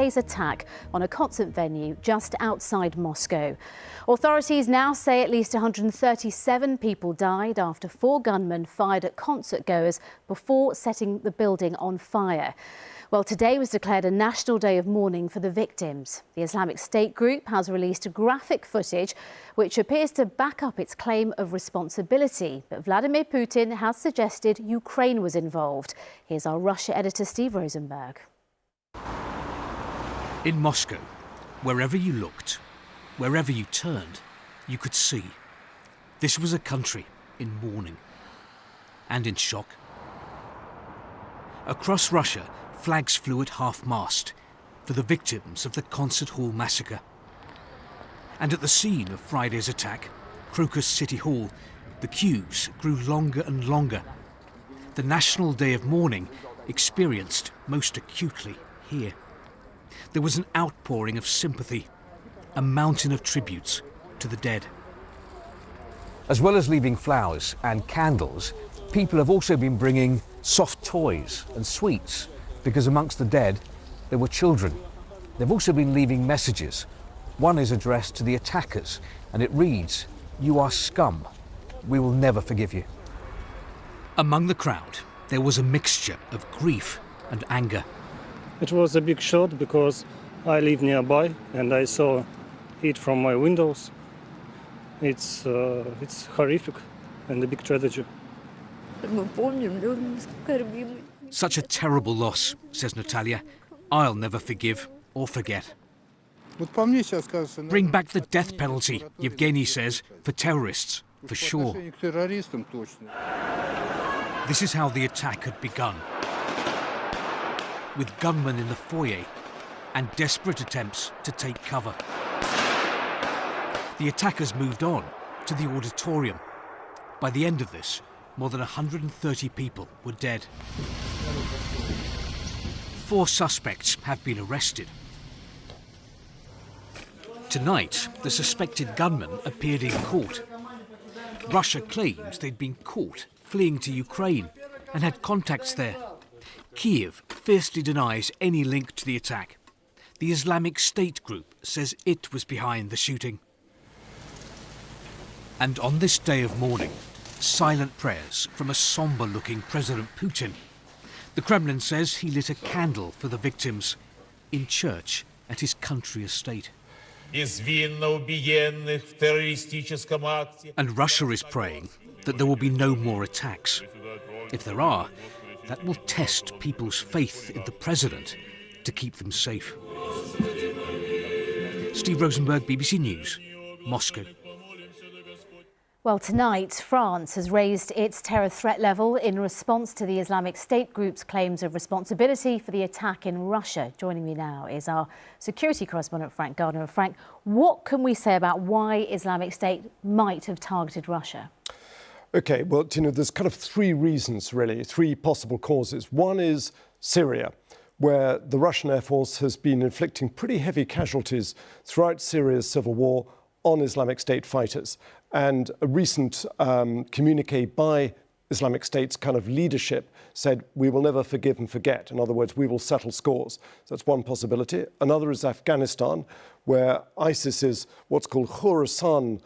Today's attack on a concert venue just outside Moscow. Authorities now say at least 137 people died after 4 gunmen fired at concert goers before setting the building on fire. Well, today was declared a national day of mourning for the victims. The Islamic State group has released graphic footage which appears to back up its claim of responsibility. But Vladimir Putin has suggested Ukraine was involved. Here's our Russia editor Steve Rosenberg. In Moscow, wherever you looked, wherever you turned, you could see this was a country in mourning and in shock. Across Russia, flags flew at half-mast for the victims of the concert hall massacre. And at the scene of Friday's attack, Crocus City Hall, the queues grew longer and longer. The National Day of Mourning experienced most acutely here. There was an outpouring of sympathy, a mountain of tributes to the dead. As well as leaving flowers and candles, people have also been bringing soft toys and sweets, because amongst the dead there were children. They've also been leaving messages. One is addressed to the attackers and it reads, "You are scum. We will never forgive you." Among the crowd, there was a mixture of grief and anger. It was a big shock because I live nearby and I saw it from my windows. It's horrific and a big tragedy. Such a terrible loss, says Natalia. I'll never forgive or forget. Bring back the death penalty, Yevgeny says, for terrorists, for sure. This is how the attack had begun, with gunmen in the foyer and desperate attempts to take cover. The attackers moved on to the auditorium. By the end of this, more than 130 people were dead. 4 suspects have been arrested. Tonight, the suspected gunman appeared in court. Russia claims they'd been caught fleeing to Ukraine and had contacts there. Kiev fiercely denies any link to the attack. The Islamic State group says it was behind the shooting. And on this day of mourning, silent prayers from a sombre-looking President Putin. The Kremlin says he lit a candle for the victims in church at his country estate. And Russia is praying that there will be no more attacks. If there are, that will test people's faith in the president to keep them safe. Steve Rosenberg, BBC News, Moscow. Well, tonight, France has raised its terror threat level in response to the Islamic State group's claims of responsibility for the attack in Russia. Joining me now is our security correspondent, Frank Gardner. Frank, what can we say about why Islamic State might have targeted Russia? OK, well, Tina, there's kind of 3 reasons, really, 3 possible causes. One is Syria, where the Russian Air Force has been inflicting pretty heavy casualties throughout Syria's civil war on Islamic State fighters. And a recent communique by Islamic State's kind of leadership said, we will never forgive and forget. In other words, we will settle scores. So that's one possibility. Another is Afghanistan, where ISIS's what's called Khorasan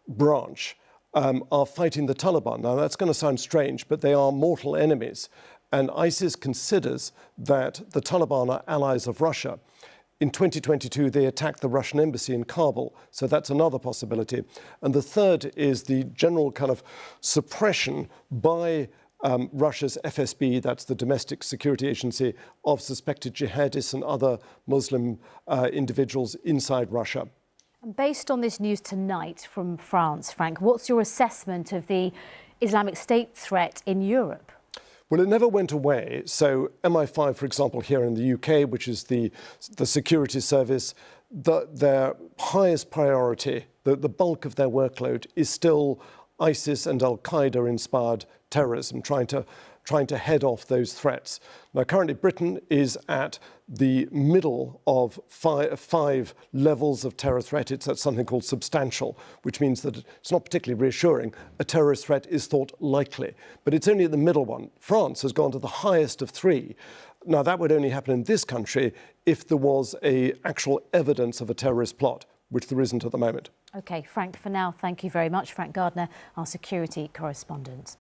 branch are fighting the Taliban. Now, that's going to sound strange, but they are mortal enemies. And ISIS considers that the Taliban are allies of Russia. In 2022, they attacked the Russian embassy in Kabul, so that's another possibility. And the third is the general kind of suppression by Russia's FSB, that's the Domestic Security Agency, of suspected jihadists and other Muslim individuals inside Russia. And based on this news tonight from France, Frank, what's your assessment of the Islamic State threat in Europe? Well, it never went away. So MI5, for example, here in the UK, which is the security service, their highest priority, the bulk of their workload is still ISIS and al-Qaeda-inspired terrorism, trying to head off those threats. Now, currently, Britain is at the middle of five levels of terror threat. It's at something called substantial, which means that it's not particularly reassuring. A terrorist threat is thought likely, but it's only at the middle one. France has gone to the highest of 3, Now, that would only happen in this country if there was actual evidence of a terrorist plot, which there isn't at the moment. OK, Frank, for now, thank you very much. Frank Gardner, our security correspondent.